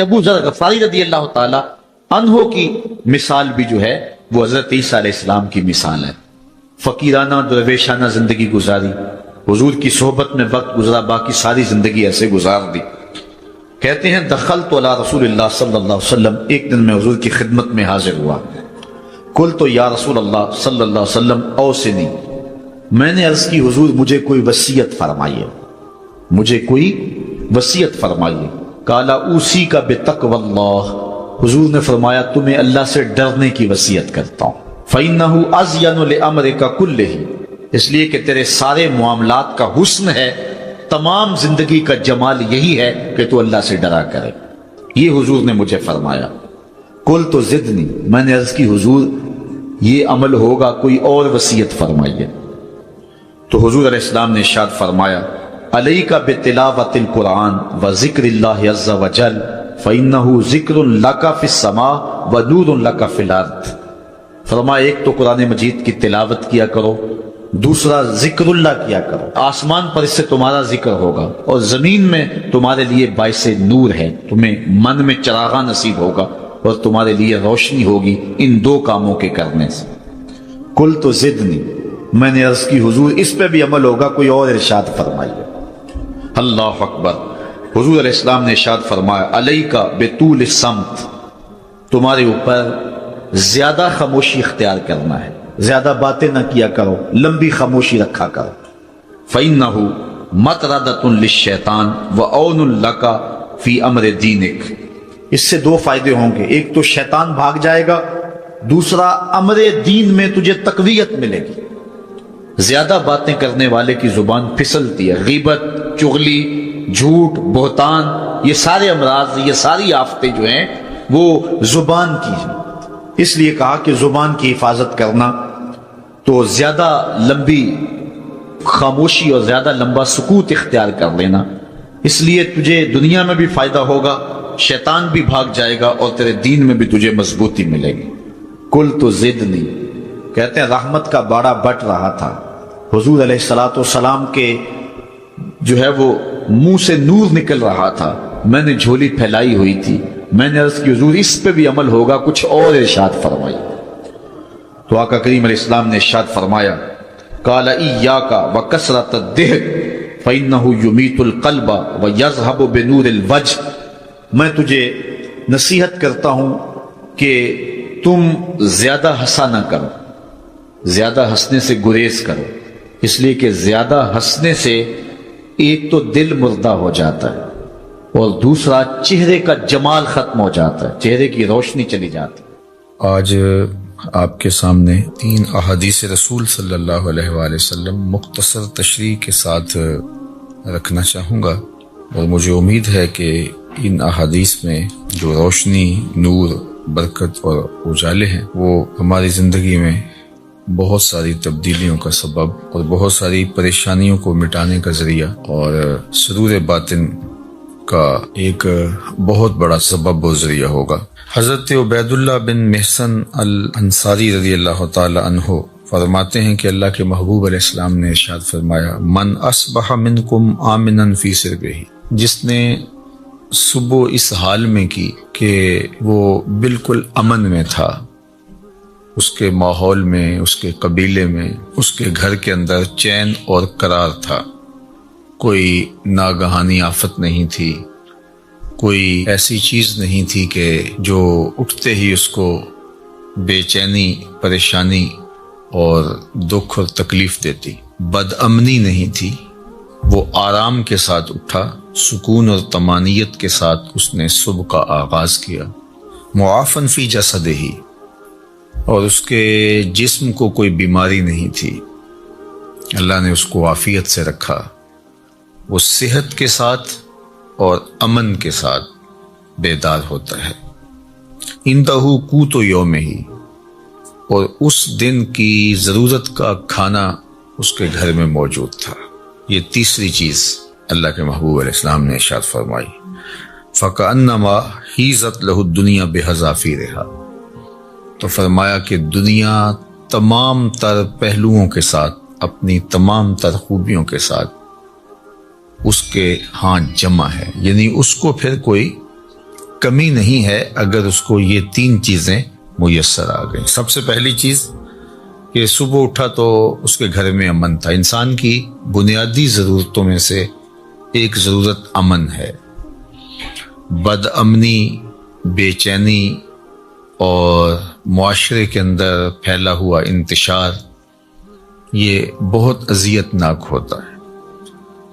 ابو ذر غفاری رضی اللہ تعالی عنہ کی مثال بھی جو ہے وہ حضرت عیسیٰ علیہ السلام کی مثال ہے. فقیرانہ درویشانہ زندگی گزاری، حضور کی صحبت میں وقت گزرا، باقی ساری زندگی ایسے گزار دی. کہتے ہیں دخلت علی رسول اللہ صلی اللہ علیہ وسلم، ایک دن میں حضور کی خدمت میں حاضر ہوا. قلت یا رسول اللہ صلی اللہ علیہ وسلم اوصنی، میں نے عرض کی حضور مجھے کوئی وصیت فرمائیے، مجھے کوئی وصیت فرمائیے. قال اوصیک بتقوی اللہ، حضور نے فرمایا تمہیں اللہ سے ڈرنے کی وصیت کرتا ہوں. فإنہ ازین لامرک کلہ، اس لیے کہ تیرے سارے معاملات کا حسن ہے، تمام زندگی کا جمال یہی ہے کہ تو اللہ سے ڈرا کرے. یہ حضور نے مجھے فرمایا. قلت زدنی، میں نے عرض کی حضور یہ عمل ہوگا، کوئی اور وصیت فرمائیے. تو حضور علیہ السلام نے ارشاد فرمایا علیک بتلاوت القرآن وذکر اللہ عز وجل فإنہ ذکر لک فی السماء ونور لک فی الارض. فرمایا ایک تو قرآن مجید کی تلاوت کیا کرو، دوسرا ذکر اللہ کیا کرو. آسمان پر اس سے تمہارا ذکر ہوگا اور زمین میں تمہارے لیے باعث نور ہے، تمہیں من میں چراغاں نصیب ہوگا اور تمہارے لیے روشنی ہوگی ان دو کاموں کے کرنے سے. قلت زدنی، میں نے عرض کی حضور اس پہ بھی عمل ہوگا، کوئی اور ارشاد فرمائیے. اللہ اکبر. حضور علیہ السلام نے ارشاد فرمایا علیک بطول الصمت، تمہارے اوپر زیادہ خاموشی اختیار کرنا ہے، زیادہ باتیں نہ کیا کرو، لمبی خاموشی رکھا کرو. فإنہ مطردۃ للشیطان وعون لک فی امر دینک، اس سے دو فائدے ہوں گے، ایک تو شیطان بھاگ جائے گا، دوسرا امر دین میں تجھے تقویت ملے گی. زیادہ باتیں کرنے والے کی زبان پھسلتی ہے، غیبت، چغلی، جھوٹ، بہتان، یہ سارے امراض، یہ ساری آفتیں جو ہیں وہ زبان کی ہیں. اس لیے کہا کہ زبان کی حفاظت کرنا، تو زیادہ لمبی خاموشی اور زیادہ لمبا سکوت اختیار کر لینا، اس لیے تجھے دنیا میں بھی فائدہ ہوگا، شیطان بھی بھاگ جائے گا اور تیرے دین میں بھی تجھے مضبوطی ملے گی. قلت زدنی، کہتے ہیں رحمت کا باڑا بٹ رہا تھا، حضور علیہ الصلوۃ والسلام کے جو ہے وہ منہ سے نور نکل رہا تھا، میں نے جھولی پھیلائی ہوئی تھی. میں نے عرض کی حضور اس پہ بھی عمل ہوگا، کچھ اور ارشاد فرمائی. تو آقا کریم علیہ السلام نے ارشاد فرمایا قال ایاک وکثرۃ الضحک فإنہ یمیت القلب ویذھب بنور الوجہ، میں تجھے نصیحت کرتا ہوں کہ تم زیادہ ہنسا نہ کرو، زیادہ ہنسنے سے گریز کرو، اس لیے کہ زیادہ ہنسنے سے ایک تو دل مردہ ہو جاتا ہے اور دوسرا چہرے کا جمال ختم ہو جاتا ہے، چہرے کی روشنی چلی جاتی ہے. آج آپ کے سامنے 3 احادیث رسول صلی اللہ علیہ وآلہ وسلم مختصر تشریح کے ساتھ رکھنا چاہوں گا، اور مجھے امید ہے کہ ان احادیث میں جو روشنی، نور، برکت اور اجالے ہیں وہ ہماری زندگی میں بہت ساری تبدیلیوں کا سبب اور بہت ساری پریشانیوں کو مٹانے کا ذریعہ اور سرور باطن کا ایک بہت بڑا سبب و ذریعہ ہوگا. حضرت عبید اللہ بن محسن الانصاری رضی اللہ تعالی عنہ فرماتے ہیں کہ اللہ کے محبوب علیہ السلام نے ارشاد فرمایا من اصبح منکم آمنا فی سربہ، جس نے صبح اس حال میں کی کہ وہ بالکل امن میں تھا، اس کے ماحول میں، اس کے قبیلے میں، اس کے گھر کے اندر چین اور قرار تھا، کوئی ناگہانی آفت نہیں تھی، کوئی ایسی چیز نہیں تھی کہ جو اٹھتے ہی اس کو بے چینی، پریشانی اور دکھ اور تکلیف دیتی، بد امنی نہیں تھی، وہ آرام کے ساتھ اٹھا، سکون اور طمانینت کے ساتھ اس نے صبح کا آغاز کیا. معافن فی جسدہ، اور اس کے جسم کو کوئی بیماری نہیں تھی، اللہ نے اس کو عافیت سے رکھا، وہ صحت کے ساتھ اور امن کے ساتھ بیدار ہوتا ہے. اندہ قوت یومہ، اور اس دن کی ضرورت کا کھانا اس کے گھر میں موجود تھا. یہ تیسری چیز اللہ کے محبوب علیہ السلام نے ارشاد فرمائی فَكَأَنَّمَا حِيزَتْ لَهُ الدُّنْيَا بِحَذَافِيرِهَا، تو فرمایا کہ دنیا تمام تر پہلوؤں کے ساتھ، اپنی تمام تر خوبیوں کے ساتھ اس کے ہاں جمع ہے، یعنی اس کو پھر کوئی کمی نہیں ہے اگر اس کو یہ 3 چیزیں میسر آ گئیں۔ سب سے پہلی چیز کہ صبح اٹھا تو اس کے گھر میں امن تھا۔ انسان کی بنیادی ضرورتوں میں سے ایک ضرورت امن ہے۔ بد امنی، بے چینی اور معاشرے کے اندر پھیلا ہوا انتشار یہ بہت اذیت ناک ہوتا ہے،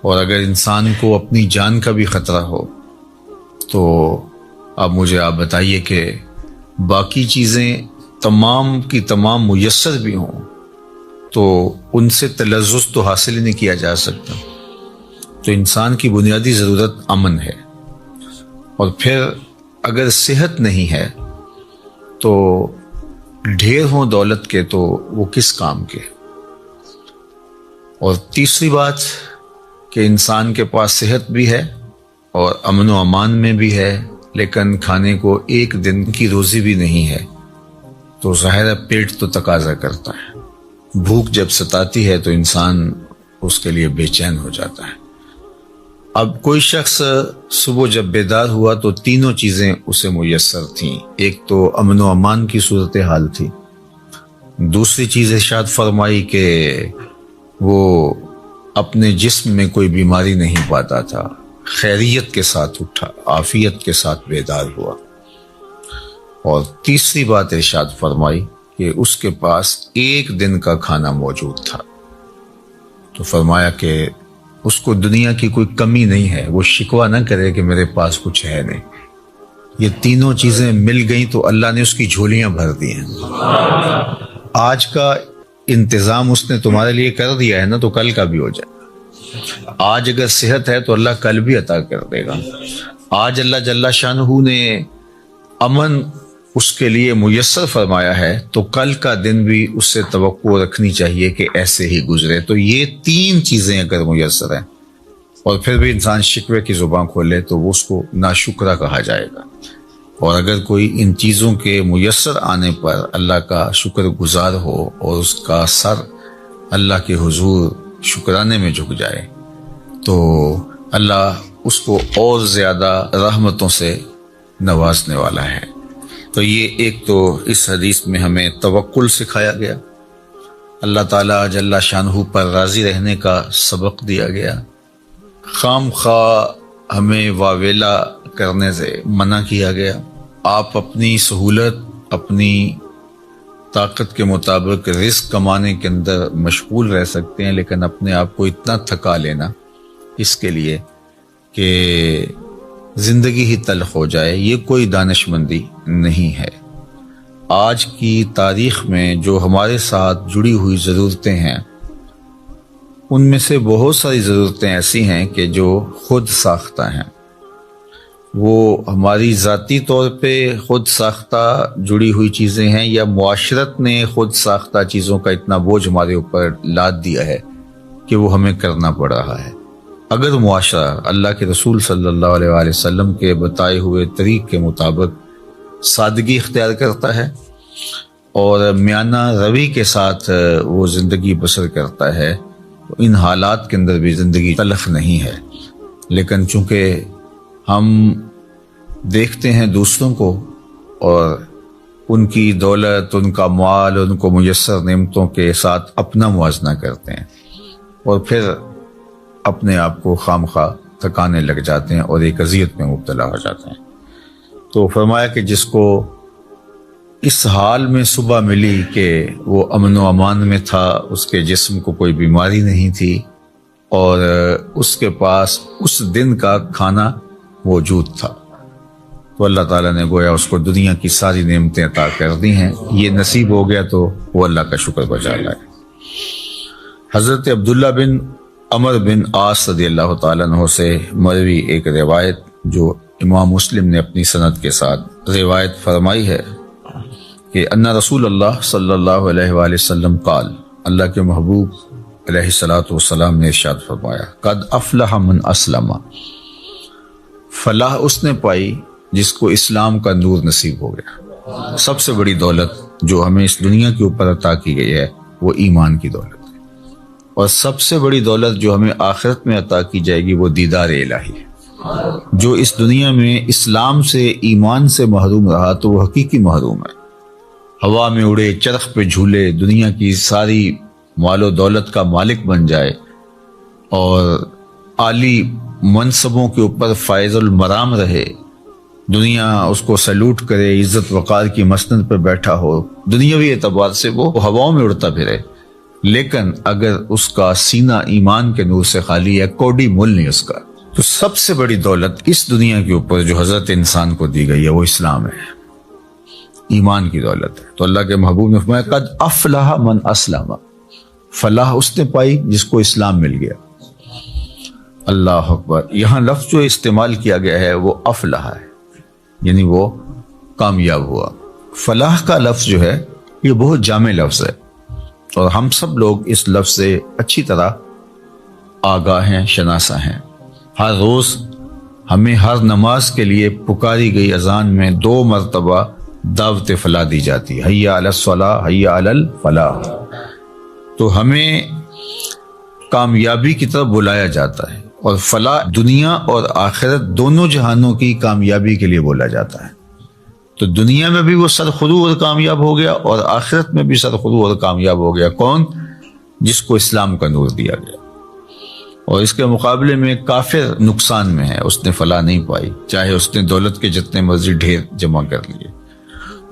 اور اگر انسان کو اپنی جان کا بھی خطرہ ہو تو اب مجھے آپ بتائیے کہ باقی چیزیں تمام کی تمام میسر بھی ہوں تو ان سے تلذذ تو حاصل ہی نہیں کیا جا سکتا۔ تو انسان کی بنیادی ضرورت امن ہے، اور پھر اگر صحت نہیں ہے تو ڈھیر ہوں دولت کے تو وہ کس کام کے۔ اور تیسری بات کہ انسان کے پاس صحت بھی ہے اور امن و امان میں بھی ہے، لیکن کھانے کو ایک دن کی روزی بھی نہیں ہے، تو ظاہر ہے پیٹ تو تقاضا کرتا ہے۔ بھوک جب ستاتی ہے تو انسان اس کے لیے بے چین ہو جاتا ہے۔ اب کوئی شخص صبح جب بیدار ہوا تو 3 چیزیں اسے میسر تھیں۔ ایک تو امن و امان کی صورتحال تھی، دوسری چیز ارشاد فرمائی کہ وہ اپنے جسم میں کوئی بیماری نہیں پاتا تھا، خیریت کے ساتھ اٹھا، عافیت کے ساتھ بیدار ہوا، اور تیسری بات ارشاد فرمائی کہ اس کے پاس ایک دن کا کھانا موجود تھا۔ تو فرمایا کہ اس کو دنیا کی کوئی کمی نہیں ہے، وہ شکوہ نہ کرے کہ میرے پاس کچھ ہے نہیں۔ یہ 3 چیزیں مل گئیں تو اللہ نے اس کی جھولیاں بھر دی ہیں۔ آج کا انتظام اس نے تمہارے لیے کر دیا ہے نا، تو کل کا بھی ہو جائے۔ آج اگر صحت ہے تو اللہ کل بھی عطا کر دے گا۔ آج اللہ جل شانہ نے امن اس کے لیے میسر فرمایا ہے تو کل کا دن بھی اس سے توقع رکھنی چاہیے کہ ایسے ہی گزرے۔ تو یہ 3 چیزیں اگر میسر ہیں اور پھر بھی انسان شکوے کی زبان کھولے تو وہ اس کو ناشکرہ کہا جائے گا، اور اگر کوئی ان چیزوں کے میسر آنے پر اللہ کا شکر گزار ہو اور اس کا سر اللہ کے حضور شکرانے میں جھک جائے تو اللہ اس کو اور زیادہ رحمتوں سے نوازنے والا ہے۔ تو یہ ایک تو اس حدیث میں ہمیں توکل سکھایا گیا، اللہ تعالیٰ جل شانہ پر راضی رہنے کا سبق دیا گیا، خام خواہ ہمیں واویلا کرنے سے منع کیا گیا۔ آپ اپنی سہولت، اپنی طاقت کے مطابق رزق کمانے کے اندر مشغول رہ سکتے ہیں، لیکن اپنے آپ کو اتنا تھکا لینا اس کے لیے کہ زندگی ہی تلخ ہو جائے، یہ کوئی دانش مندی نہیں ہے۔ آج کی تاریخ میں جو ہمارے ساتھ جڑی ہوئی ضرورتیں ہیں ان میں سے بہت ساری ضرورتیں ایسی ہیں کہ جو خود ساختہ ہیں، وہ ہماری ذاتی طور پہ خود ساختہ جڑی ہوئی چیزیں ہیں، یا معاشرت نے خود ساختہ چیزوں کا اتنا بوجھ ہمارے اوپر لاد دیا ہے کہ وہ ہمیں کرنا پڑ رہا ہے۔ اگر معاشرہ اللہ کے رسول صلی اللہ علیہ وآلہ وسلم کے بتائے ہوئے طریق کے مطابق سادگی اختیار کرتا ہے اور میانہ روی کے ساتھ وہ زندگی بسر کرتا ہے تو ان حالات کے اندر بھی زندگی تلخ نہیں ہے، لیکن چونکہ ہم دیکھتے ہیں دوسروں کو اور ان کی دولت، ان کا مال، ان کو میسر نعمتوں کے ساتھ اپنا موازنہ کرتے ہیں اور پھر اپنے آپ کو خام خواہ تھکانے لگ جاتے ہیں اور ایک اذیت میں مبتلا ہو جاتے ہیں۔ تو فرمایا کہ جس کو اس حال میں صبح ملی کہ وہ امن و امان میں تھا، اس کے جسم کو کوئی بیماری نہیں تھی اور اس کے پاس اس دن کا کھانا موجود تھا، تو اللہ تعالیٰ نے گویا اس کو دنیا کی ساری نعمتیں عطا کر دی ہیں۔ یہ نصیب ہو گیا تو وہ اللہ کا شکر بجا لائے۔ حضرت عبداللہ بن عمر بن عاص رضی اللہ تعالیٰ عنہ سے مروی ایک روایت جو امام مسلم نے اپنی سند کے ساتھ روایت فرمائی ہے کہ ان رسول اللہ صلی اللہ علیہ وآلہ وسلم قال، اللہ کے محبوب علیہ الصلوۃ والسلام نے ارشاد فرمایا، قد افلح من اسلم، فلاح اس نے پائی جس کو اسلام کا نور نصیب ہو گیا۔ سب سے بڑی دولت جو ہمیں اس دنیا کے اوپر عطا کی گئی ہے وہ ایمان کی دولت ہے، اور سب سے بڑی دولت جو ہمیں آخرت میں عطا کی جائے گی وہ دیدار الہی ہے۔ جو اس دنیا میں اسلام سے ایمان سے محروم رہا تو وہ حقیقی محروم ہے۔ ہوا میں اڑے، چرخ پہ جھولے، دنیا کی ساری مال و دولت کا مالک بن جائے اور عالی منصبوں کے اوپر فائز المرام رہے، دنیا اس کو سلوٹ کرے، عزت وقار کی مسند پہ بیٹھا ہو، دنیاوی اعتبار سے وہ ہواؤں میں اڑتا پھرے، لیکن اگر اس کا سینہ ایمان کے نور سے خالی ہے، کوڑی مول نہیں اس کا، تو سب سے بڑی دولت اس دنیا کے اوپر جو حضرت انسان کو دی گئی ہے وہ اسلام ہے، ایمان کی دولت ہے۔ تو اللہ کے محبوب نے فرمایا قد افلح من اسلم، فلاح اس نے پائی جس کو اسلام مل گیا۔ اللہ اکبر، یہاں لفظ جو استعمال کیا گیا ہے وہ افلح ہے، یعنی وہ کامیاب ہوا۔ فلاح کا لفظ جو ہے یہ بہت جامع لفظ ہے اور ہم سب لوگ اس لفظ سے اچھی طرح آگاہ ہیں، شناسہ ہیں۔ ہر روز ہمیں ہر نماز کے لیے پکاری گئی اذان میں 2 مرتبہ دعوت فلاح دی جاتی ہے، حی علی الصلاۃ، حی علی الفلاح۔ تو ہمیں کامیابی کی طرف بلایا جاتا ہے، اور فلاح دنیا اور آخرت دونوں جہانوں کی کامیابی کے لیے بولا جاتا ہے۔ تو دنیا میں بھی وہ سرخرو اور کامیاب ہو گیا، اور آخرت میں بھی سرخرو اور کامیاب ہو گیا۔ کون؟ جس کو اسلام کا نور دیا گیا۔ اور اس کے مقابلے میں کافر نقصان میں ہے، اس نے فلاح نہیں پائی، چاہے اس نے دولت کے جتنے مرضی ڈھیر جمع کر لیے،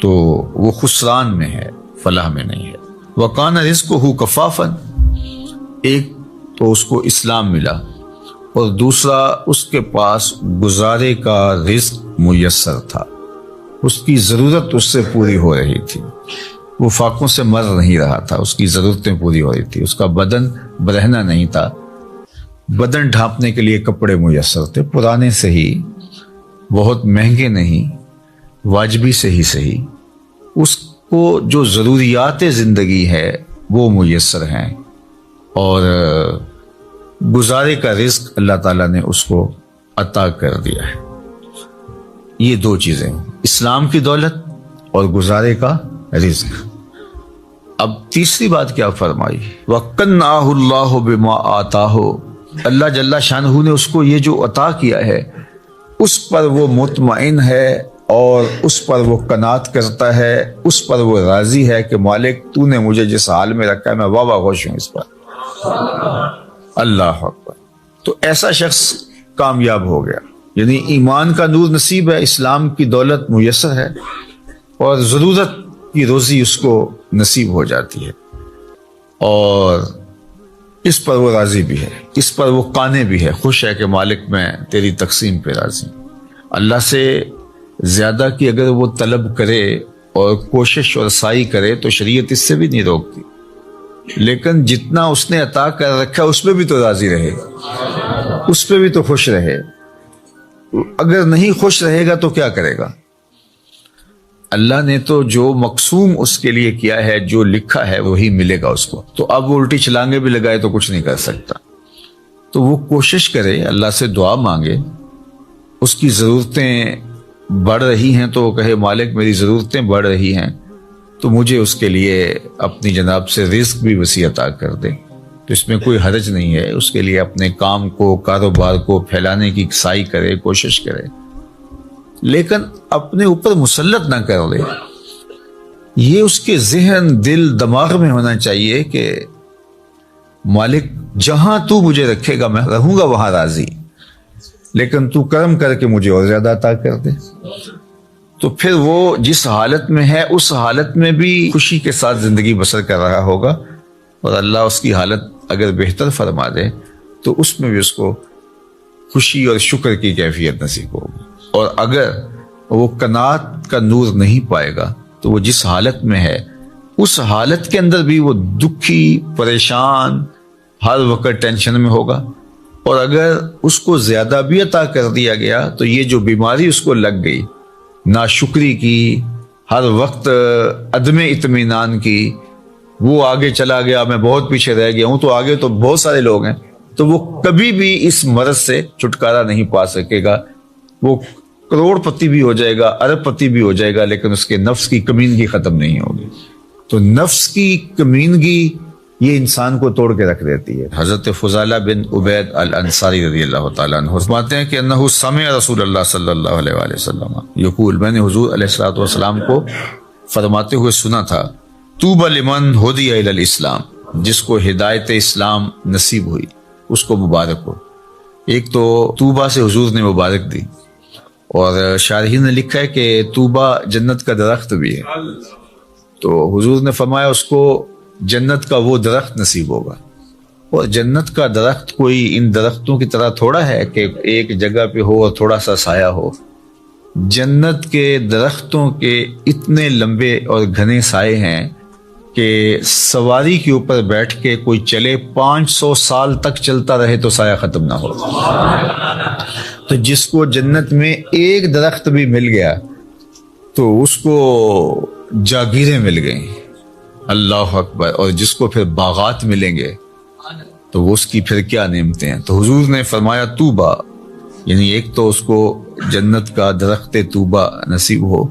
تو وہ خسران میں ہے، فلاح میں نہیں ہے۔ وَقَانَ رِزْقُهُ كَفَافًا، ایک تو اس کو اسلام ملا، اور دوسرا اس کے پاس گزارے کا رزق میسر تھا، اس کی ضرورت اس سے پوری ہو رہی تھی، وہ فاقوں سے مر نہیں رہا تھا، اس کی ضرورتیں پوری ہو رہی تھی، اس کا بدن برہنہ نہیں تھا، بدن ڈھانپنے کے لیے کپڑے میسر تھے، پرانے سے ہی، بہت مہنگے نہیں، واجبی سے ہی صحیح، اس کو جو ضروریات زندگی ہے وہ میسر ہیں، اور گزارے کا رزق اللہ تعالیٰ نے اس کو عطا کر دیا ہے۔ یہ 2 چیزیں، اسلام کی دولت اور گزارے کا رزق۔ اب تیسری بات کیا فرمائی؟ وَقَنَّعَهُ اللَّهُ بِمَا آتَاهُ، اللہ جل شانہ نے اس کو یہ جو عطا کیا ہے اس پر وہ مطمئن ہے، اور اس پر وہ قناعت کرتا ہے، اس پر وہ راضی ہے کہ مالک تو نے مجھے جس حال میں رکھا ہے میں واہ خوش ہوں اس پر۔ اللہ اکبر۔ تو ایسا شخص کامیاب ہو گیا، یعنی ایمان کا نور نصیب ہے، اسلام کی دولت میسر ہے، اور ضرورت کی روزی اس کو نصیب ہو جاتی ہے، اور اس پر وہ راضی بھی ہے، اس پر وہ قانع بھی ہے، خوش ہے کہ مالک میں تیری تقسیم پہ راضی ہوں۔ اللہ سے زیادہ کی اگر وہ طلب کرے اور کوشش اور سعی کرے تو شریعت اس سے بھی نہیں روکتی، لیکن جتنا اس نے عطا کر رکھا اس پہ بھی تو راضی رہے، اس پہ بھی تو خوش رہے۔ اگر نہیں خوش رہے گا تو کیا کرے گا؟ اللہ نے تو جو مقسوم اس کے لیے کیا ہے، جو لکھا ہے وہی ملے گا اس کو، تو اب وہ الٹی چھلانگے بھی لگائے تو کچھ نہیں کر سکتا۔ تو وہ کوشش کرے، اللہ سے دعا مانگے، اس کی ضرورتیں بڑھ رہی ہیں تو وہ کہے مالک میری ضرورتیں بڑھ رہی ہیں تو مجھے اس کے لیے اپنی جناب سے رزق بھی وسیع عطا کر دے، تو اس میں کوئی حرج نہیں ہے، اس کے لیے اپنے کام کو، کاروبار کو پھیلانے کی سعی کرے، کوشش کرے، لیکن اپنے اوپر مسلط نہ کر لے۔ یہ اس کے ذہن، دل، دماغ میں ہونا چاہیے کہ مالک جہاں تو مجھے رکھے گا میں رہوں گا وہاں راضی، لیکن تو کرم کر کے مجھے اور زیادہ عطا کر دے۔ تو پھر وہ جس حالت میں ہے اس حالت میں بھی خوشی کے ساتھ زندگی بسر کر رہا ہوگا، اور اللہ اس کی حالت اگر بہتر فرما دے تو اس میں بھی اس کو خوشی اور شکر کی کیفیت نصیب ہوگی۔ اور اگر وہ قناعت کا نور نہیں پائے گا تو وہ جس حالت میں ہے اس حالت کے اندر بھی وہ دکھی، پریشان، ہر وقت ٹینشن میں ہوگا، اور اگر اس کو زیادہ بھی عطا کر دیا گیا تو یہ جو بیماری اس کو لگ گئی، ناشکری کی، ہر وقت عدم اطمینان کی، وہ آگے چلا گیا میں بہت پیچھے رہ گیا ہوں، تو آگے تو بہت سارے لوگ ہیں، تو وہ کبھی بھی اس مرض سے چھٹکارا نہیں پا سکے گا۔ وہ کروڑ پتی بھی ہو جائے گا، ارب پتی بھی ہو جائے گا، لیکن اس کے نفس کی کمینگی ختم نہیں ہوگی۔ تو نفس کی کمینگی یہ انسان کو توڑ کے رکھ دیتی ہے۔ حضرت فضالہ بن عبید الانصاری رضی اللہ تعالیٰ عنہ فرماتے ہیں کہ انہ سمع رسول اللہ صلی اللہ علیہ وآلہ وسلم یقول، میں نے حضور علیہ الصلوۃ والسلام کو فرماتے ہوئے سنا تھا، طوبی لمن ہدی الی الاسلام، جس کو ہدایت اسلام نصیب ہوئی اس کو مبارک ہو۔ ایک تو طوبہ سے حضور نے مبارک دی، اور شارحین نے لکھا ہے کہ طوبہ جنت کا درخت بھی ہے، تو حضور نے فرمایا اس کو جنت کا وہ درخت نصیب ہوگا۔ اور جنت کا درخت کوئی ان درختوں کی طرح تھوڑا ہے کہ ایک جگہ پہ ہو اور تھوڑا سا سایہ ہو۔ جنت کے درختوں کے اتنے لمبے اور گھنے سائے ہیں کہ سواری کے اوپر بیٹھ کے کوئی چلے 500 سال تک چلتا رہے تو سایہ ختم نہ ہو۔ تو جس کو جنت میں ایک درخت بھی مل گیا تو اس کو جاگیریں مل گئیں، اللہ اکبر، اور جس کو پھر باغات ملیں گے تو اس کی پھر کیا نعمتیں ہیں۔ تو حضور نے فرمایا طوبہ، یعنی ایک تو اس کو جنت کا درخت طوبہ نصیب ہو،